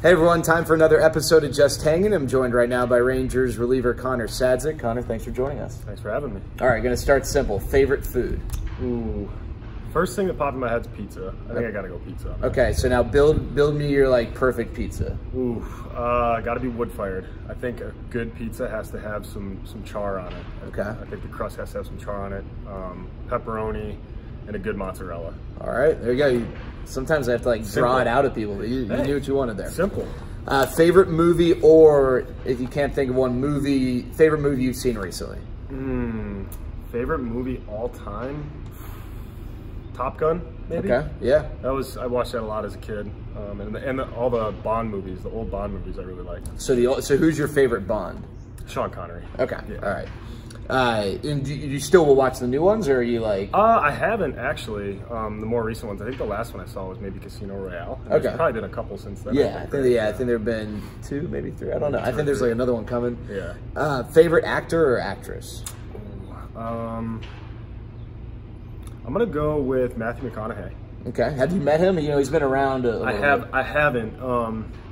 Hey everyone, time for another episode of Just Hangin'. I'm joined right now by Rangers reliever Connor Sadzeck. Connor, thanks for joining us. Thanks for having me. All right, gonna start simple. Favorite food? Ooh, first thing that popped in my head's pizza. I think I gotta go pizza. Okay, so now build me your like perfect pizza. Ooh, gotta be wood fired. I think a good pizza has to have some char on it. Okay. I think the crust has to have some char on it. Pepperoni and a good mozzarella. All right, there you go. Sometimes I have to like draw it out of people, but you knew what you wanted there. Simple. Favorite movie, or if you can't think of one movie, favorite movie you've seen recently? Favorite movie all time? Top Gun, maybe. Okay, yeah. I watched that a lot as a kid, and all the Bond movies, the old Bond movies, I really liked. So who's your favorite Bond? Sean Connery. Okay, yeah. All right. And you still will watch the new ones, or are you like? I haven't actually. The more recent ones. I think the last one I saw was maybe Casino Royale. And There's probably been a couple since then. Yeah, I think there have been 2, maybe 3. I don't know. I think there's like another one coming. Yeah. Favorite actor or actress? I'm gonna go with Matthew McConaughey. Okay. Have you met him? You know, he's been around. I haven't.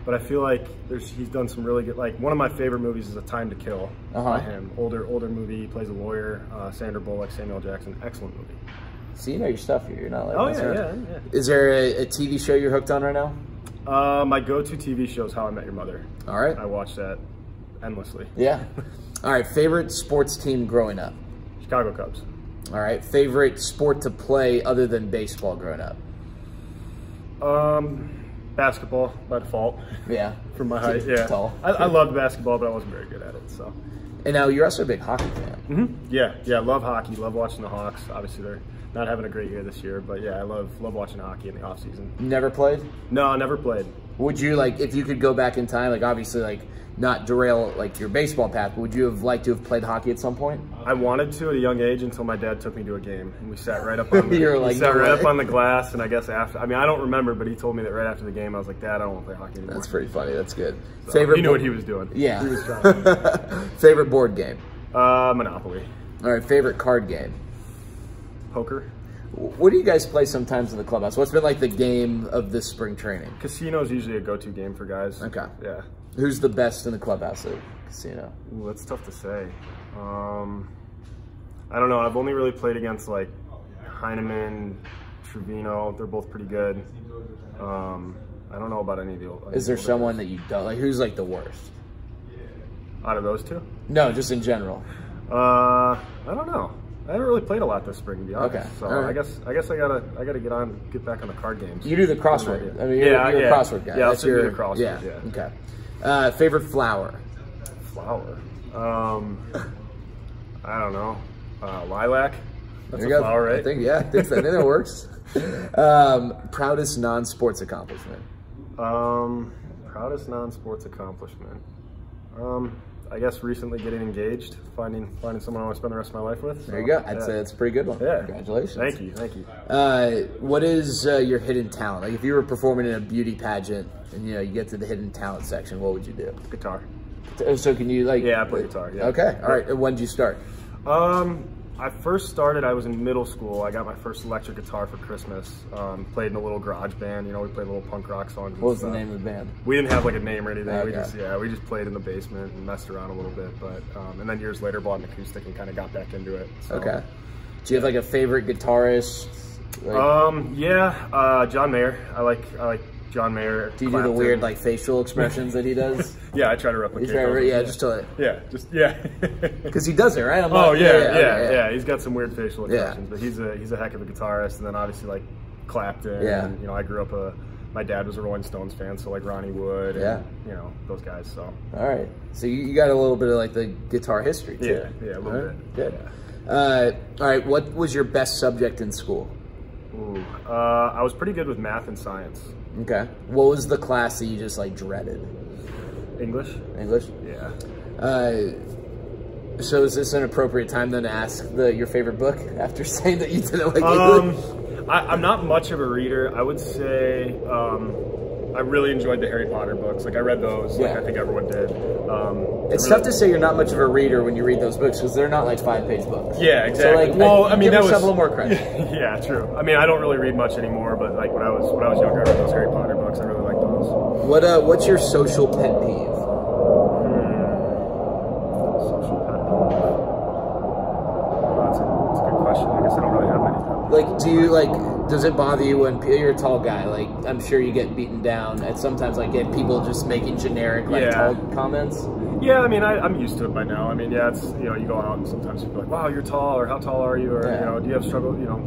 But I feel like he's done some really good. Like one of my favorite movies is A Time to Kill by him. Older movie. He plays a lawyer. Sandra Bullock, Samuel Jackson. Excellent movie. So you know your stuff here. You're not like. Oh yeah. Is there a TV show you're hooked on right now? My go-to TV show is How I Met Your Mother. All right. I watch that endlessly. Yeah. All right. Favorite sports team growing up? Chicago Cubs. All right. Favorite sport to play other than baseball growing up? Basketball by default. Yeah. From my height, yeah. Tall. I loved basketball, but I wasn't very good at it. So. And now you're also a big hockey fan. Yeah. Love hockey. Love watching the Hawks. Obviously, they're not having a great year this year, but yeah, I love watching hockey in the off season. Never played? No, I never played. Would you like, if you could go back in time, like obviously like not derail like your baseball path, but would you have liked to have played hockey at some point? I wanted to at a young age until my dad took me to a game and we sat right up on the, up on the glass, and I guess after, I mean I don't remember, but he told me that right after the game I was like, Dad, I don't want to play hockey anymore. That's pretty funny. That's good. So Favorite? He knew what he was doing. Yeah. He was trying. Favorite board game? Monopoly. All right. Favorite card game? Poker. What do you guys play sometimes in the clubhouse? What's been like the game of this spring training? Casino is usually a go-to game for guys. Okay. Yeah. Who's the best in the clubhouse at casino? Ooh, that's tough to say. I don't know. I've only really played against like Heineman, Trevino. They're both pretty good. I don't know about any of the old. Is there someone that you don't like? Who's like the worst? Out of those two? No, just in general. I don't know. I haven't really played a lot this spring, to be honest. Okay. So right. I guess I gotta get back on the card games. You do the crossword. I mean, you're a crossword guy. Yeah, I'll do the crossword. Yeah. Okay. Favorite flower? Flower. I don't know. Lilac. That's a flower, right? I think that works. Proudest non-sports accomplishment? Proudest non-sports accomplishment. I guess recently getting engaged, finding someone I want to spend the rest of my life with. So, there you go. That's a pretty good one. Yeah. Congratulations. Thank you. What is your hidden talent? Like if you were performing in a beauty pageant and you get to the hidden talent section, what would you do? Guitar. So can you like? Yeah, I play guitar. Yeah. Okay. All right. And when did you start? I first started, I was in middle school. I got my first electric guitar for Christmas. Played in a little garage band. We played little punk rock songs. What was the name of the band? We didn't have like a name or anything. Okay. We just played in the basement and messed around a little bit. But and then years later bought an acoustic and kind of got back into it. So. Okay. Do you have like a favorite guitarist? John Mayer. I like John Mayer. Do you do the weird like facial expressions that he does? Yeah, I try to replicate. Because he does it, right? Yeah. He's got some weird facial expressions, but he's a heck of a guitarist. And then obviously like Clapton. Yeah. And, I grew up my dad was a Rolling Stones fan, so like Ronnie Wood. And, those guys. So. All right. So you got a little bit of like the guitar history too. Yeah, a little bit. Good. Yeah. All right. What was your best subject in school? Ooh, I was pretty good with math and science. Okay. What was the class that you just like dreaded? English. Yeah. So is this an appropriate time then to ask your favorite book after saying that you didn't like English? I'm not much of a reader. I would say I really enjoyed the Harry Potter books. Like I read those. Like I think everyone did. It's tough to say you're not much of a reader when you read those books because they're not like 5-page books. Yeah, exactly. So, like, give yourself a little more credit. Yeah, true. I mean, I don't really read much anymore, but like when I was younger, I read those Harry Potter books. I really liked those. What's your social pet peeve? Social pet peeve. That's a good question. I guess I don't really have many. Like, does it bother you when you're a tall guy? Like, I'm sure you get beaten down at sometimes, like, get people just making generic, like, tall comments? Yeah, I mean, I'm used to it by now. I mean, yeah, it's, you know, you go out and sometimes people are like, wow, you're tall, or how tall are you, or, you know, do you have struggle, you know.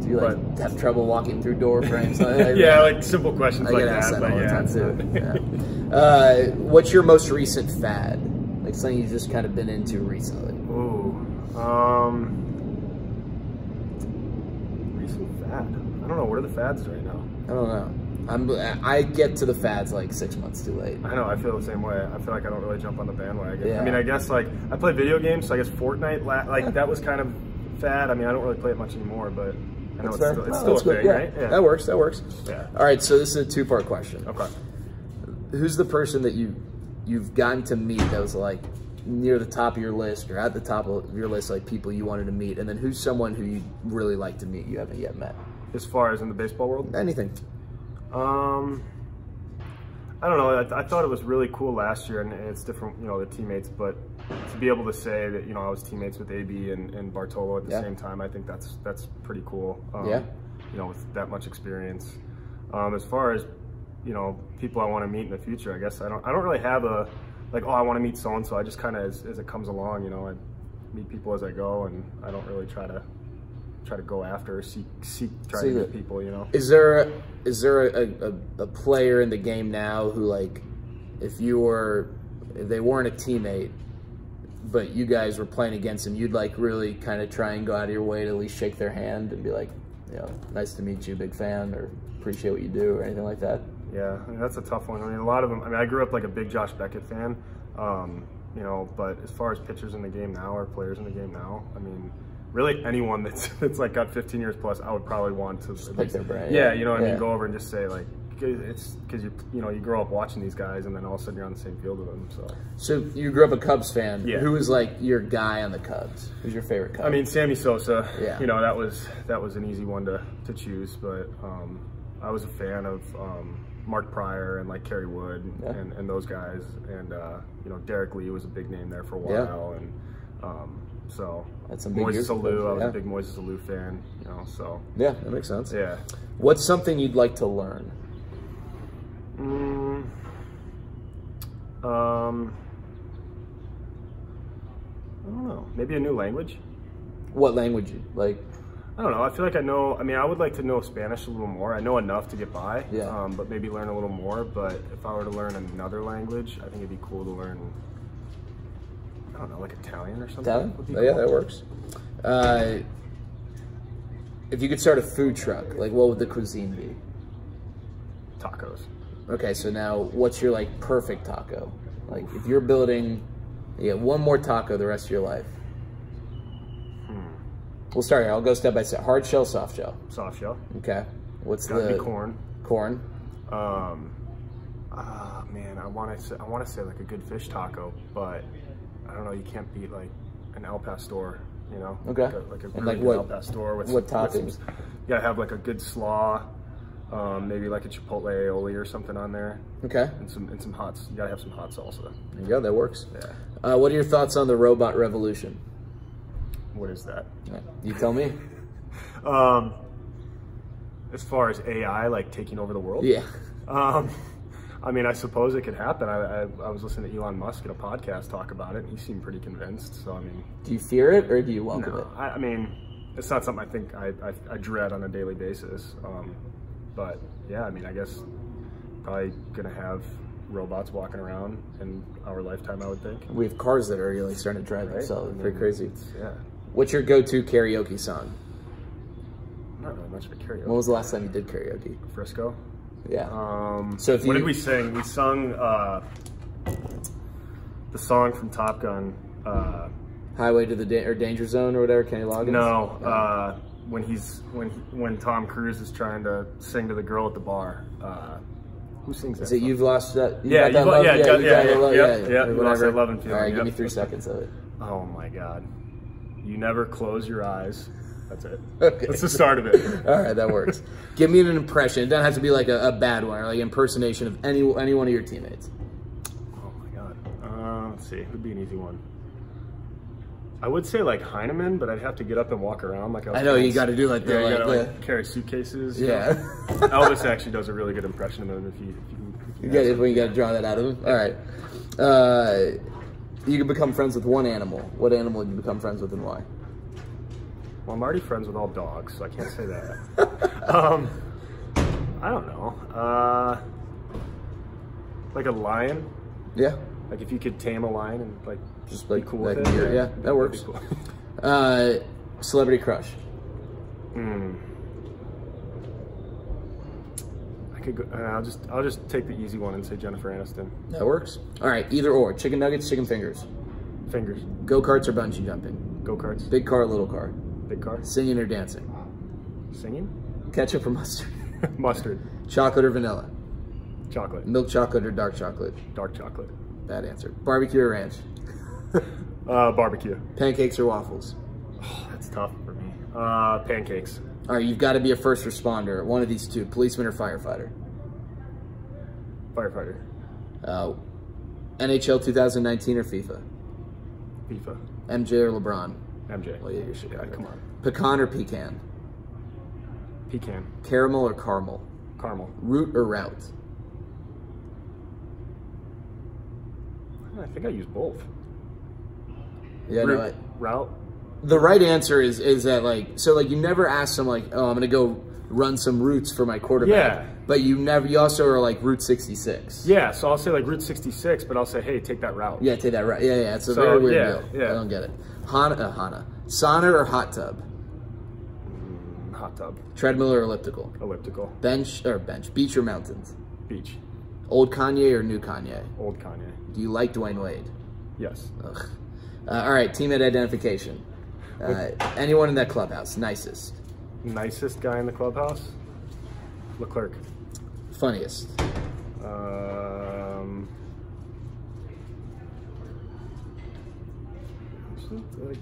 Do you, like, have trouble walking through door frames? Yeah, like, simple questions like that, but yeah. What's your most recent fad? Like, something you've just kind of been into recently? Ooh, recent fad? I don't know, what are the fads right now? I don't know. I get to the fads like 6 months too late. I know, I feel the same way. I feel like I don't really jump on the bandwagon. Yeah. I mean, I guess, like, I play video games, so I guess Fortnite, like, that was kind of fad. I mean, I don't really play it much anymore, but I know it's still a thing, right? Yeah. That works, that works. Yeah. All right, so this is a two-part question. Okay. Who's the person that you've gotten to meet that was, like, near the top of your list or at the top of your list, like, people you wanted to meet? And then who's someone who you'd really like to meet you haven't yet met? As far as in the baseball world? Anything. I don't know. I thought it was really cool last year, and it's different, you know, the teammates, but to be able to say that, you know, I was teammates with AB and Bartolo at the same time, I think that's pretty cool. You know, with that much experience. As far as, you know, people I want to meet in the future, I guess I don't really have a, like, oh, I want to meet so-and-so. I just kind of, as it comes along, you know, I meet people as I go, and I don't really try to go after or try to meet people, you know. Is there a player in the game now who, like, if they weren't a teammate but you guys were playing against them, you'd, like, really kind of try and go out of your way to at least shake their hand and be like, you know, nice to meet you, big fan, or appreciate what you do, or anything like that? Yeah, I mean, that's a tough one. I mean, a lot of them, I mean, I grew up like a big Josh Beckett fan, you know, but as far as pitchers in the game now or players in the game now, I mean, really anyone that's like got 15 years plus, I would probably want to pick their brain. Yeah, you know what I mean, go over and just say, like, it's because you know, you grow up watching these guys, and then all of a sudden you're on the same field with them. So you grew up a Cubs fan. Yeah. Who was, like, your guy on the Cubs? Who's your favorite Cub? I mean, Sammy Sosa. Yeah. You know, that was an easy one to choose, but I was a fan of Mark Pryor and, like, Kerry Wood and those guys, and you know, Derek Lee was a big name there for a while, and so that's some big Moises Alou. I was a big Moises Alou fan, you know. So yeah, that makes sense. Yeah. What's something you'd like to learn? I don't know. Maybe a new language. What language? Like, I don't know. I feel like I know. I mean, I would like to know Spanish a little more. I know enough to get by. Yeah. But maybe learn a little more. But if I were to learn another language, I think it'd be cool to learn, I don't know, like Italian or something. Italian? Would be cool. Yeah, cool. that works. If you could start a food truck, like, what would the cuisine be? Tacos. Okay, so now what's your, like, perfect taco? Like, if you're building, you get one more taco the rest of your life. We'll start here. I'll go step by step. Hard shell, soft shell. Soft shell. Okay. What's Gotta the be corn? Corn. Man, I want to say like a good fish taco, but I don't know. You can't beat like an El Pastor, you know. Okay. Like a and really like good El Pastor with what some, toppings? You gotta have like a good slaw, maybe like a chipotle aioli or something on there. Okay. And some hot. You gotta have some hot salsa. There you go. That works. Yeah. What are your thoughts on the robot revolution? What is that? You tell me. As far as AI, like taking over the world? Yeah. I mean, I suppose it could happen. I was listening to Elon Musk in a podcast talk about it, and he seemed pretty convinced. So, I mean... Do you fear it, or do you welcome it? I mean, it's not something I think I dread on a daily basis. But, yeah, I mean, I guess probably going to have robots walking around in our lifetime, I would think. We have cars that are really starting to drive themselves. It's pretty crazy. Yeah. What's your go-to karaoke song? I'm not really much of a karaoke. When was the last time you did karaoke? Frisco. Yeah. So if what did we sing? We sung the song from Top Gun. Highway to the Danger Zone or whatever, Kenny Loggins? No. When Tom Cruise is trying to sing to the girl at the bar. Who sings that? Is it song? You've Lost That? Yeah, you got that love? Yeah. You lost that love and feeling. All right, give me 3 seconds of it. Oh my God. You never close your eyes. That's it. Okay. That's the start of it. All right, that works. Give me an impression. It doesn't have to be like a bad one, or like impersonation of any one of your teammates. Oh my god. Let's see. It would be an easy one. I would say like Heineman, but I'd have to get up and walk around like I know you got to do like you gotta carry suitcases. Yeah. Elvis actually does a really good impression of him. If you when you got to draw that out of him. All right. You can become friends with one animal. What animal would you become friends with and why? Well, I'm already friends with all dogs, so I can't say that. I don't know. Like a lion. Yeah. Like if you could tame a lion and like just like be cool like with it. Yeah, that works. Cool. Celebrity crush. I could go. I'll just take the easy one and say Jennifer Aniston. That works. All right, either or. Chicken nuggets, chicken fingers. Fingers. Go-karts or bungee jumping. Go-karts. Big car or little car. Big car. Singing or dancing. Singing. Ketchup or mustard. Mustard. Chocolate or vanilla. Chocolate. Milk chocolate or dark chocolate. Dark chocolate. Bad answer. Barbecue or ranch. Barbecue. Pancakes or waffles. Oh, that's tough for me. Pancakes. All right, you've got to be a first responder. One of these two, policeman or firefighter. Firefighter. NHL 2019 or FIFA. FIFA. MJ or LeBron. MJ. Well, yeah, you should. Yeah, come on. Pecan or pecan. Pecan. Caramel or caramel. Caramel. Root or route. I think I use both. Yeah, no. Route. The right answer is that like you never ask them like, oh, I'm gonna go run some routes for my quarterback. Yeah. But you also are like Route 66. Yeah, so I'll say like Route 66, but I'll say, hey, take that route. Yeah, take that route. Yeah, it's a very weird deal. Yeah. I don't get it. Sauna or hot tub? Hot tub. Treadmill or elliptical? Elliptical. Bench. Beach or mountains? Beach. Old Kanye or new Kanye? Old Kanye. Do you like Dwayne Wade? Yes. Ugh. All right, teammate identification. Anyone in that clubhouse? Nicest. Nicest guy in the clubhouse? Leclerc. Funniest.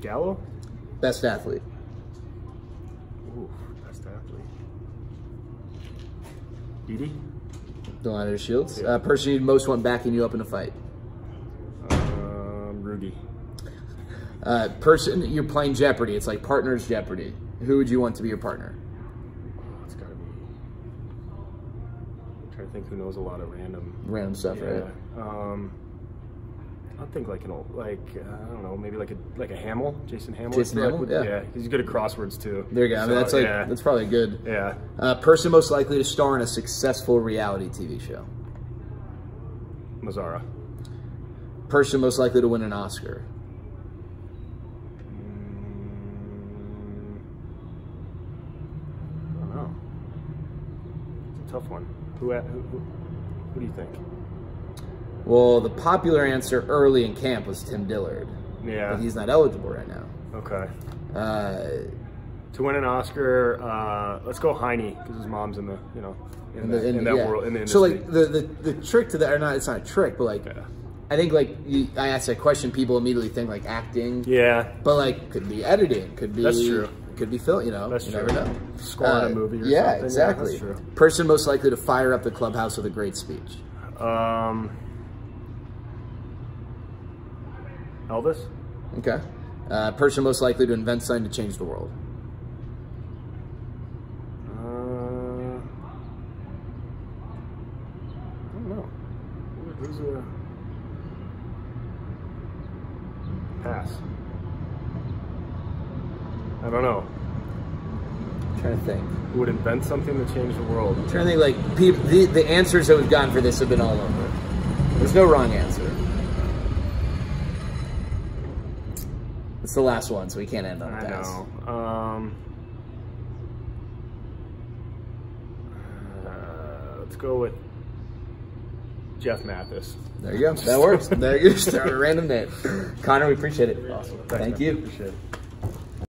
Gallo? Best athlete. Ooh, best athlete. Edie? Delano Shields. Yeah. Person you'd most want backing you up in a fight. Rudy. Person you're playing Jeopardy. It's like Partners Jeopardy. Who would you want to be your partner? It's gotta be. I'm trying to think who knows a lot of random stuff, right? I think like I don't know, maybe like a Hamill, Jason Hamill. Jason Hamill, yeah, he's good at crosswords too. There you go. I mean, that's that's probably good. Yeah. Person most likely to star in a successful reality TV show. Mazzara. Person most likely to win an Oscar. I don't know. It's a tough one. Who do you think? Well, the popular answer early in camp was Tim Dillard. Yeah. But he's not eligible right now. Okay. To win an Oscar, let's go Heine because his mom's in the in that world in the industry. So like the trick to that, or not, it's not a trick, but like I think like I asked that question, people immediately think like acting. Yeah. But like could be editing, could be that's true. Could be film, That's you true. never know. Scoring a movie or something. Yeah, exactly. Yeah, that's true. Person most likely to fire up the clubhouse with a great speech. Elvis. Okay. Person most likely to invent something to change the world. I don't know. Who's a pass? I don't know. I'm trying to think. Who would invent something to change the world? I'm trying to think, like, the answers that we've gotten for this have been all over. There's no wrong answer. It's the last one, so we can't end on a pass. I know. Let's go with Jeff Mathis. There you go. That works. There you go. Start a random name. Connor, we appreciate it. Awesome. Thank you. Appreciate it.